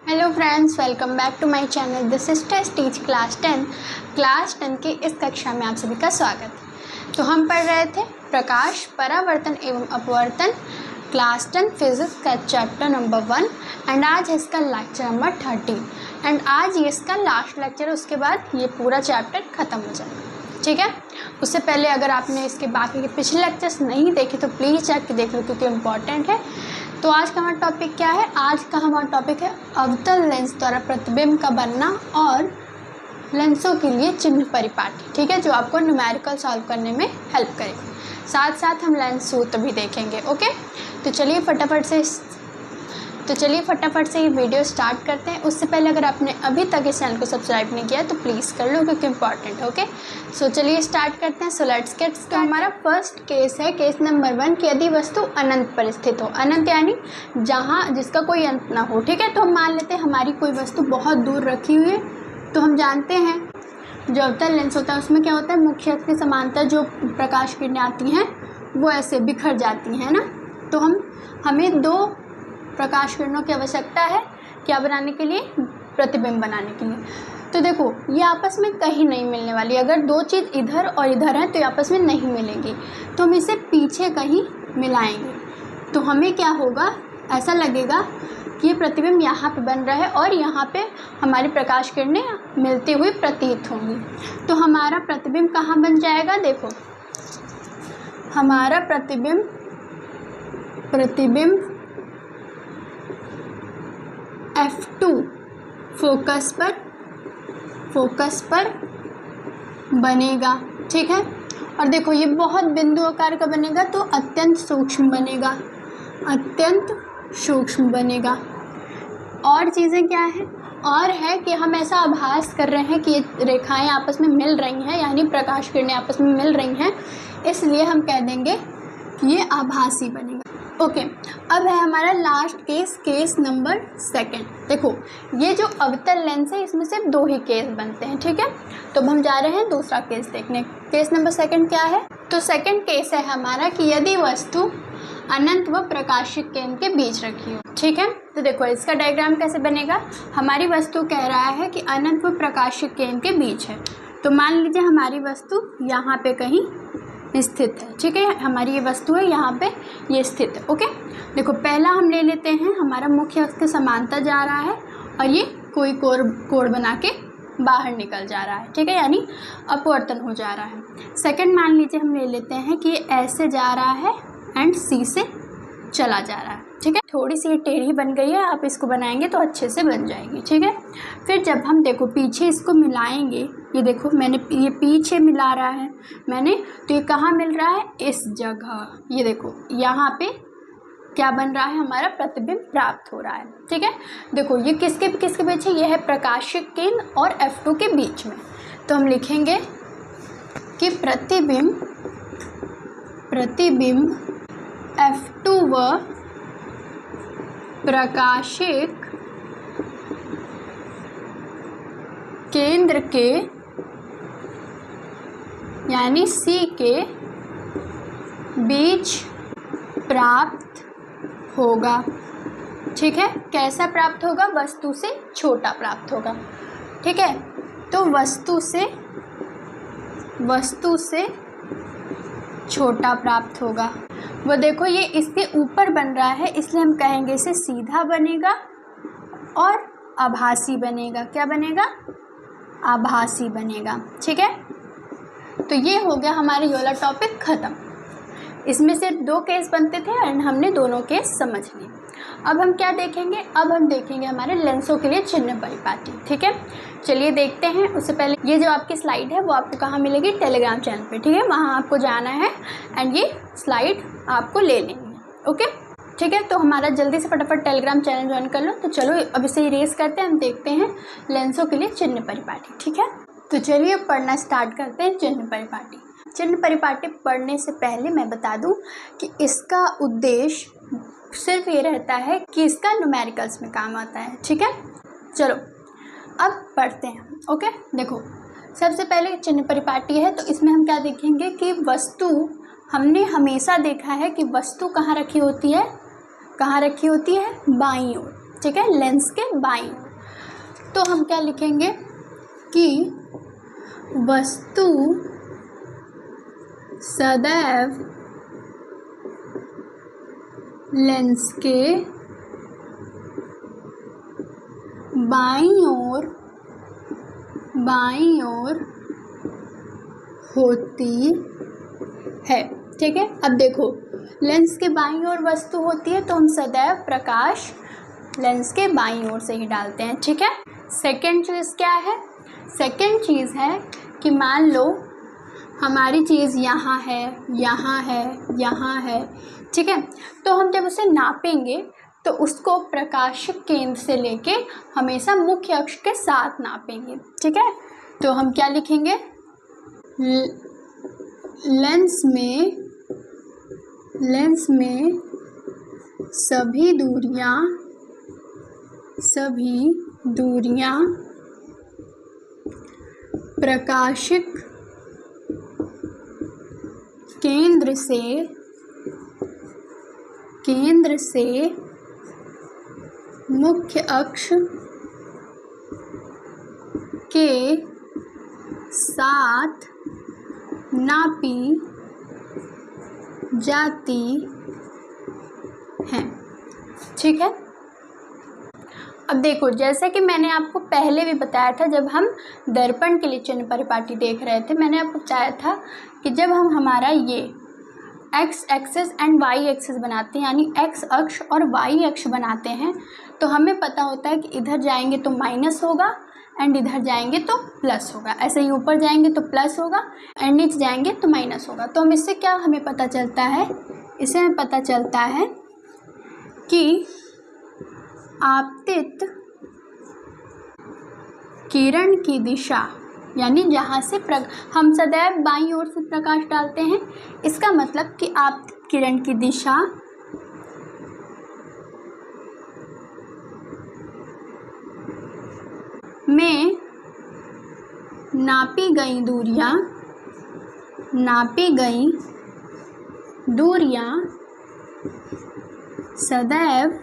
Hello friends, welcome back to my channel. This is test teach class 10 की इस कक्षा में आप सभी का स्वागत है। तो हम पढ़ रहे थे प्रकाश, परावर्तन एवं अपवर्तन, क्लास 10 फिजिक्स का चैप्टर नंबर 1 एंड आज है इसका लेक्चर नंबर 13 एंड आज ये इसका लास्ट लेक्चर है। उसके बाद ये पूरा चैप्टर ख़त्म हो जाएगा, ठीक है। उससे पहले अगर आपने इसके बाकी के पिछले लेक्चर्स नहीं देखे तो प्लीज़ जाके देख लो क्योंकि इम्पॉर्टेंट है। तो आज का हमारा टॉपिक क्या है? आज का हमारा टॉपिक है अवतल लेंस द्वारा प्रतिबिंब का बनना और लेंसों के लिए चिन्ह परिपाटी, ठीक है, जो आपको न्यूमेरिकल सॉल्व करने में हेल्प करेगा। साथ साथ हम लेंस सूत्र भी देखेंगे। ओके, तो चलिए फटाफट से ये वीडियो स्टार्ट करते हैं। उससे पहले अगर आपने अभी तक इस चैनल को सब्सक्राइब नहीं किया तो प्लीज़ कर लो क्योंकि इम्पॉर्टेंट है। ओके, सो चलिए स्टार्ट करते हैं। So let's get start. हमारा फर्स्ट केस है केस नंबर 1 कि यदि वस्तु अनंत पर स्थित हो। अनंत यानी जिसका कोई अंत ना हो, ठीक है। तो हम मान लेते हैं हमारी कोई वस्तु बहुत दूर रखी हुई है। तो हम जानते हैं जो अवतल लेंस होता है उसमें क्या होता है, मुख्य अक्ष के समांतर जो प्रकाश किरणें आती हैं वो ऐसे बिखर जाती हैं ना। तो हमें दो प्रकाश किरणों की आवश्यकता है क्या बनाने के लिए? प्रतिबिंब बनाने के लिए। तो देखो ये आपस में कहीं नहीं मिलने वाली। अगर दो चीज़ इधर और इधर हैं तो ये आपस में नहीं मिलेंगी। तो हम इसे पीछे कहीं मिलाएंगे तो हमें क्या होगा, ऐसा लगेगा कि ये प्रतिबिंब यहाँ पे बन रहा है और यहाँ पे हमारी प्रकाश किरणें मिलती हुई प्रतीत होंगी। तो हमारा प्रतिबिंब कहाँ बन जाएगा? देखो हमारा प्रतिबिंब F2 फोकस पर बनेगा, ठीक है। और देखो ये बहुत बिंदु आकार का बनेगा तो अत्यंत सूक्ष्म बनेगा। और चीज़ें क्या है? और है कि हम ऐसा आभास कर रहे हैं कि ये रेखाएं आपस में मिल रही हैं, यानी प्रकाश किरणें आपस में मिल रही हैं, इसलिए हम कह देंगे कि ये आभासी बनेगा। ओके, अब है हमारा लास्ट केस नंबर 2। देखो ये जो अवतल लेंस है इसमें सिर्फ 2 ही केस बनते हैं, ठीक है। तो अब हम जा रहे हैं दूसरा केस देखने। केस नंबर 2 क्या है? तो सेकंड केस है हमारा कि यदि वस्तु अनंत व प्रकाशिक केंद्र के बीच रखी हो, ठीक है। तो देखो इसका डायग्राम कैसे बनेगा। हमारी वस्तु कह रहा है कि अनंत व प्रकाशिक केंद्र के बीच है। तो मान लीजिए हमारी वस्तु यहाँ पे कहीं स्थित है, ठीक है। हमारी ये वस्तु है यहाँ पे ये स्थित है। ओके, देखो पहला हम ले लेते हैं हमारा मुख्य अक्ष के समांतर जा रहा है और ये कोई कोण बना के बाहर निकल जा रहा है, ठीक है, यानी अपवर्तन हो जा रहा है। सेकंड मान लीजिए हम ले लेते हैं कि ये ऐसे जा रहा है एंड सी से चला जा रहा है, ठीक है। थोड़ी सी ये टेढ़ी बन गई है, आप इसको बनाएंगे तो अच्छे से बन जाएगी, ठीक है। फिर जब हम देखो पीछे इसको मिलाएंगे, ये देखो मैंने ये पीछे मिला रहा है मैंने, तो ये कहाँ मिल रहा है? इस जगह। ये देखो यहाँ पे क्या बन रहा है, हमारा प्रतिबिंब प्राप्त हो रहा है, ठीक है। देखो ये किसके बीच है? ये है प्रकाशिक केंद्र और F2 के बीच में। तो हम लिखेंगे कि प्रतिबिंब F2 व प्रकाशिक केंद्र के यानी C के बीच प्राप्त होगा, ठीक है। कैसा प्राप्त होगा? वस्तु से छोटा प्राप्त होगा, ठीक है। तो वस्तु से छोटा प्राप्त होगा। वो देखो ये इसके ऊपर बन रहा है इसलिए हम कहेंगे इसे सीधा बनेगा और आभासी बनेगा। क्या बनेगा? आभासी बनेगा, ठीक है। तो ये हो गया हमारे ये वाला टॉपिक ख़त्म। इसमें सिर्फ 2 केस बनते थे एंड हमने दोनों केस समझ लिए। अब हम क्या देखेंगे? अब हम देखेंगे हमारे लेंसों के लिए चिन्ह परिपाटी, ठीक है। चलिए देखते हैं। उससे पहले ये जो आपकी स्लाइड है वो आपको कहाँ मिलेगी? टेलीग्राम चैनल पे, ठीक है। वहाँ आपको जाना है एंड ये स्लाइड आपको ले लेनी है। ओके, ठीक है। तो हमारा जल्दी से फटाफट टेलीग्राम चैनल ज्वाइन कर लो। तो चलो अब इसे इरेज करते हैं, हम देखते हैं लेंसों के लिए चिन्ह परिपाटी, ठीक है। तो चलिए पढ़ना स्टार्ट करते हैं चिन्ह परिपाटी। चिन्ह परिपाटी पढ़ने से पहले मैं बता दूं कि इसका उद्देश्य सिर्फ ये रहता है कि इसका न्यूमेरिकल्स में काम आता है, ठीक है। चलो अब पढ़ते हैं। ओके, देखो सबसे पहले चिन्ह परिपाटी है तो इसमें हम क्या देखेंगे कि वस्तु, हमने हमेशा देखा है कि वस्तु कहाँ रखी होती है, बाईं ओर, ठीक है, लेंस के बाईं ओर। तो हम क्या लिखेंगे कि वस्तु सदैव लेंस के बाईं ओर होती है। ठीक है, अब देखो लेंस के बाईं ओर वस्तु होती है तो हम सदैव प्रकाश लेंस के बाईं ओर से ही डालते हैं। ठीक है, सेकंड चीज़ क्या है? सेकंड चीज़ है कि मान लो हमारी चीज़ यहाँ है, यहाँ है, यहाँ है। ठीक है, तो हम जब उसे नापेंगे तो उसको प्रकाशिक केंद्र से लेके हमेशा मुख्य अक्ष के साथ नापेंगे। ठीक है, तो हम क्या लिखेंगे? लेंस में सभी दूरियां प्रकाशिक केंद्र से मुख्य अक्ष के साथ नापी जाती हैं। ठीक है, अब देखो जैसे कि मैंने आपको पहले भी बताया था, जब हम दर्पण के लिए चिन्ह परिपाटी देख रहे थे, मैंने आपको बताया था कि जब हम हमारा ये X axis and Y axis बनाते हैं, यानी एक्स अक्ष और वाई अक्ष बनाते हैं, तो हमें पता होता है कि इधर जाएंगे तो माइनस होगा एंड इधर जाएंगे तो प्लस होगा, ऐसे ही ऊपर जाएंगे तो प्लस होगा एंड नीचे जाएंगे तो माइनस होगा। तो हम इससे क्या हमें पता चलता है? इससे हमें पता चलता है कि आपतित किरण की दिशा, यानी जहाँ से हम सदैव बाईं ओर से प्रकाश डालते हैं, इसका मतलब कि आपतित किरण की दिशा में नापी गई दूरियां सदैव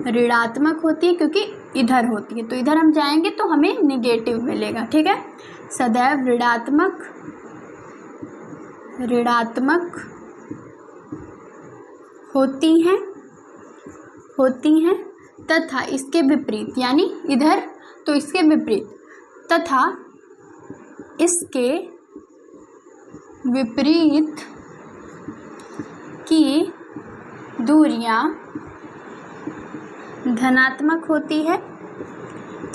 ऋणात्मक होती है, क्योंकि इधर होती है, तो इधर हम जाएंगे तो हमें निगेटिव मिलेगा। ठीक है, सदैव ऋणात्मक होती हैं तथा इसके विपरीत, यानी इधर तो इसके विपरीत, तथा इसके विपरीत की दूरियां धनात्मक होती है।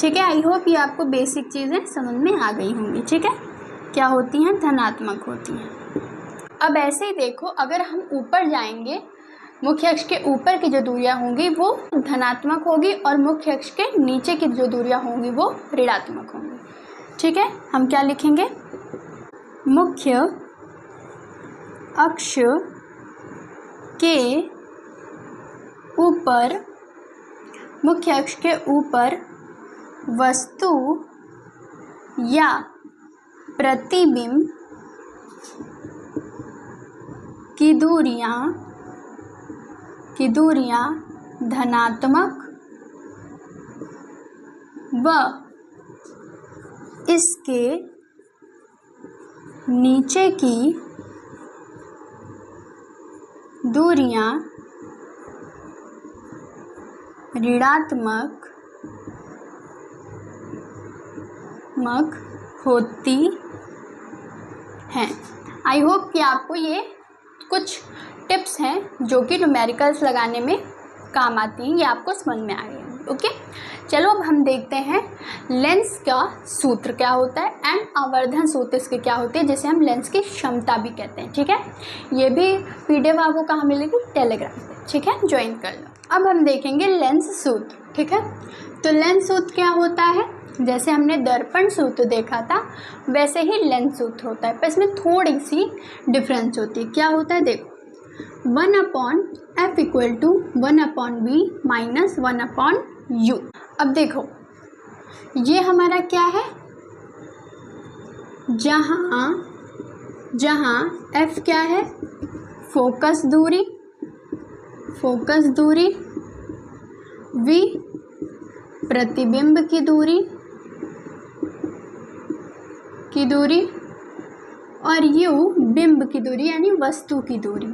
ठीक है, आई होप ये आपको बेसिक चीज़ें समझ में आ गई होंगी। ठीक है, क्या होती हैं? धनात्मक होती हैं। अब ऐसे ही देखो, अगर हम ऊपर जाएंगे, मुख्य अक्ष के ऊपर की जो दूरियां होंगी वो धनात्मक होगी और मुख्य अक्ष के नीचे की जो दूरियां होंगी वो ऋणात्मक होंगी। ठीक है, हम क्या लिखेंगे? मुख्य अक्ष के ऊपर वस्तु या प्रतिबिंब की दूरियां धनात्मक व इसके नीचे की दूरियां ऋणात्मक होती हैं। आई होप कि आपको ये कुछ टिप्स हैं जो कि न्यूमेरिकल्स लगाने में काम आती हैं, ये आपको समझ में आ गई है। ओके, चलो अब हम देखते हैं लेंस का सूत्र क्या होता है एंड आवर्धन सूत्र इसके क्या होते हैं, जिसे हम लेंस की क्षमता भी कहते हैं। ठीक है, ये भी PDF आपको कहाँ मिलेगी? टेलीग्राम पे। ठीक है, ज्वाइन कर लो। अब हम देखेंगे लेंस सूत्र। ठीक है, तो लेंस सूत्र क्या होता है? जैसे हमने दर्पण सूत्र देखा था वैसे ही लेंस सूत्र होता है, पर इसमें थोड़ी सी डिफरेंस होती है। क्या होता है? देखो, 1/f = 1/v - 1/u। अब देखो ये हमारा क्या है? जहाँ f क्या है? फोकस दूरी v प्रतिबिंब की दूरी और u बिंब की दूरी यानी वस्तु की दूरी।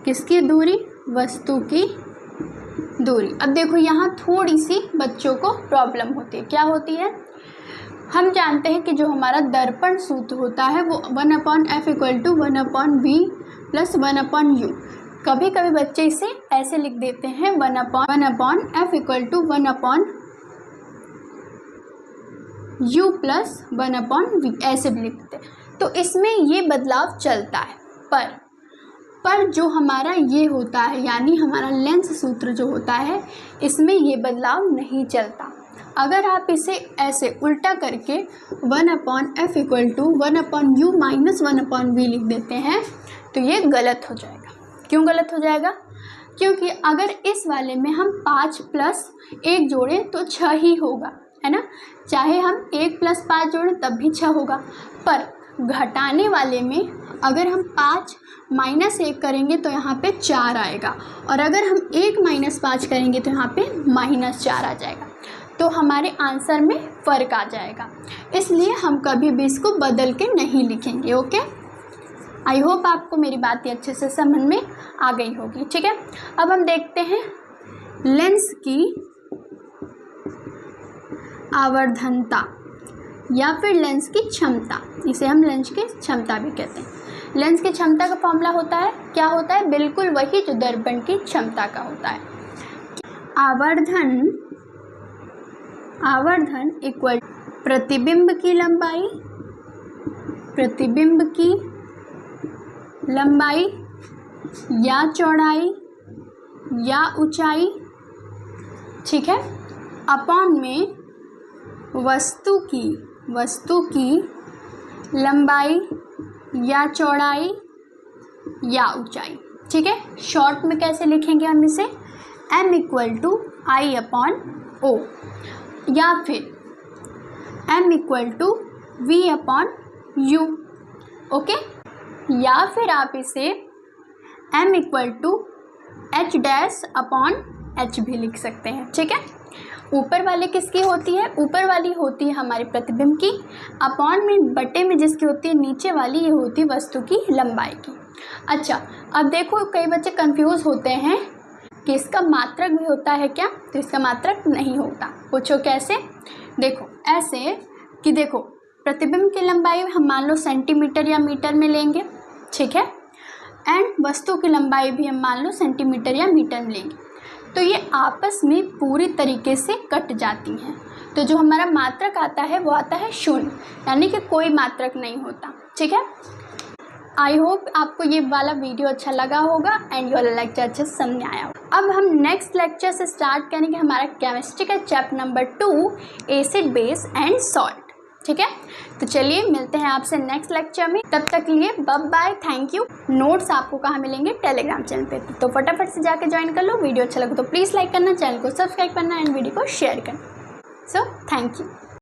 किसकी दूरी? वस्तु की दूरी। अब देखो यहाँ थोड़ी सी बच्चों को प्रॉब्लम होती है। क्या होती है? हम जानते हैं कि जो हमारा दर्पण सूत्र होता है वो 1/f = 1/v + 1/u। कभी कभी बच्चे इसे ऐसे लिख देते हैं 1/f = 1/u + 1/v, ऐसे भी लिख देते हैं। तो इसमें ये बदलाव चलता है, पर जो हमारा ये होता है यानी हमारा लेंस सूत्र जो होता है इसमें ये बदलाव नहीं चलता। अगर आप इसे ऐसे उल्टा करके 1/f = 1/u - 1/v लिख देते हैं तो ये गलत हो जाएगा। क्यों गलत हो जाएगा? क्योंकि अगर इस वाले में हम 5 + 1 जोड़ें तो 6 ही होगा, है ना। चाहे हम 1 + 5 जोड़ें तब भी 6 होगा। पर घटाने वाले में अगर हम 5 - 1 करेंगे तो यहाँ पे 4 आएगा, और अगर हम 1 - 5 करेंगे तो यहाँ पे -4 आ जाएगा। तो हमारे आंसर में फ़र्क आ जाएगा, इसलिए हम कभी भी इसको बदल के नहीं लिखेंगे। ओके, आई होप आपको मेरी बात ही अच्छे से समझ में आ गई होगी। ठीक है, अब हम देखते हैं लेंस की आवर्धनता या फिर लेंस की क्षमता। इसे हम लेंस की क्षमता भी कहते हैं। लेंस की क्षमता का फॉर्मूला होता है, क्या होता है? बिल्कुल वही जो दर्पण की क्षमता का होता है। आवर्धन इक्वल प्रतिबिंब की लंबाई या चौड़ाई या ऊंचाई, ठीक है, अपॉन में वस्तु की लंबाई या चौड़ाई या ऊंचाई। ठीक है, शॉर्ट में कैसे लिखेंगे हम इसे? m = I/O या फिर m = v/u। ओके, या फिर आप इसे m = h'/h भी लिख सकते हैं। ठीक है, ऊपर वाले किसकी होती है? ऊपर वाली होती है हमारे प्रतिबिंब की, अपॉन में बटे में जिसकी होती है नीचे वाली, ये होती है वस्तु की लंबाई की। अच्छा, अब देखो कई बच्चे कंफ्यूज होते हैं कि इसका मात्रक भी होता है क्या? तो इसका मात्रक नहीं होता। पूछो कैसे? देखो ऐसे कि देखो प्रतिबिंब की लंबाई हम मान लो सेंटीमीटर या मीटर में लेंगे, ठीक है, एंड वस्तु की लंबाई भी हम मान लो सेंटीमीटर या मीटर में लेंगे, तो ये आपस में पूरी तरीके से कट जाती हैं। तो जो हमारा मात्रक आता है वो आता है 0, यानी कि कोई मात्रक नहीं होता। ठीक है, आई होप आपको ये वाला वीडियो अच्छा लगा होगा एंड ये लेक्चर अच्छे से समझ आया होगा। अब हम नेक्स्ट लेक्चर से स्टार्ट करेंगे हमारा केमिस्ट्री का chapter number 2 acid base and salt. ठीक है, तो चलिए मिलते हैं आपसे नेक्स्ट लेक्चर में। तब तक के लिए bye bye, thank you. Notes आपको कहाँ मिलेंगे? टेलीग्राम चैनल पे, तो फटाफट से जाके ज्वाइन कर लो। वीडियो अच्छा लगे तो प्लीज़ लाइक करना, चैनल को सब्सक्राइब करना एंड वीडियो को शेयर करना। So thank you.